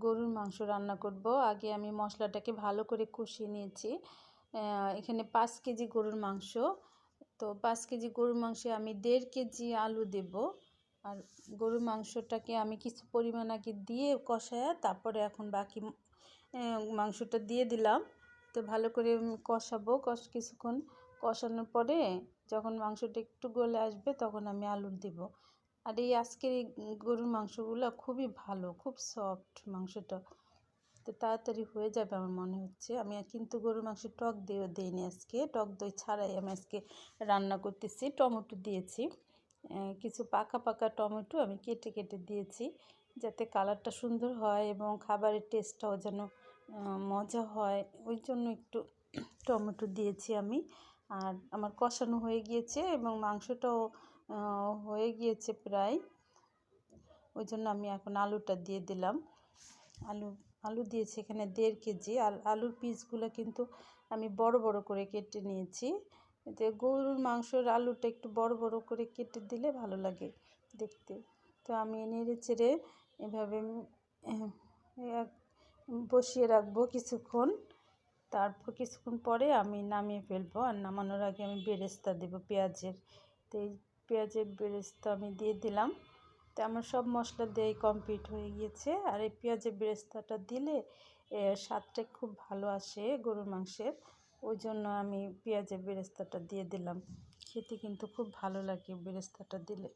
গরুর মাংস রান্না করব। আগে আমি মশলাটাকে ভালো করে কষিয়ে নিয়েছি। এখানে 5 কেজি গরুর মাংস। তো 5 কেজি গরুর মাংসে আমি 1.5 কেজি আলু দেব। আর গরুর মাংসটাকে আমি কিছু পরিমাণ আগে দিয়ে কষায়া তারপরে এখন বাকি মাংসটা দিয়ে দিলাম। তো ভালো করে কষাবো। কিছুক্ষণ কষানোর পরে যখন মাংসটা একটু গলে আসবে তখন আমি আলু দেব। আর এই আজকের এই গরুর মাংসগুলো খুবই ভালো, খুব সফট মাংসটা। তো তাড়াতাড়ি হয়ে যাবে আমার মনে হচ্ছে। আমি কিন্তু গরুর মাংস টক দইও দিইনি আজকে, টক দই ছাড়াই আমি আজকে রান্না করতেছি। টমেটো দিয়েছি, কিছু পাকা পাকা টমেটো আমি কেটে কেটে দিয়েছি যাতে কালারটা সুন্দর হয় এবং খাবারের টেস্টটাও যেন মজা হয়, ওই জন্য একটু টমেটো দিয়েছি আমি। আর আমার কষানো হয়ে গিয়েছে এবং মাংসটাও হয়ে গিয়েছে প্রায়, ওই জন্য আমি এখন আলুটা দিয়ে দিলাম। আলু দিয়েছি এখানে 1.5 কেজি। আর আলুর পিসগুলো কিন্তু আমি বড় বড় করে কেটে নিয়েছি। যে গরুর মাংসের আলুটা একটু বড় বড় করে কেটে দিলে ভালো লাগে দেখতে। তো আমি নেড়ে চেড়ে এভাবে বসিয়ে রাখবো কিছুক্ষণ। তারপর কিছুক্ষণ পরে আমি নামিয়ে ফেলবো। আর নামানোর আগে আমি বেরেস্তা দেবো পেঁয়াজের। তো এই পেঁয়াজের বেরেস্তা আমি দিয়ে দিলাম। তো আমার সব মশলা দিয়েই কমপ্লিট হয়ে গিয়েছে। আর এই পেঁয়াজের বেরেস্তাটা দিলে স্বাদটা খুব ভালো আসে গরুর মাংসের, ওই জন্য আমি পেঁয়াজের বেরেস্তাটা দিয়ে দিলাম। খেতে কিন্তু খুব ভালো লাগে বেরেস্তাটা দিলে।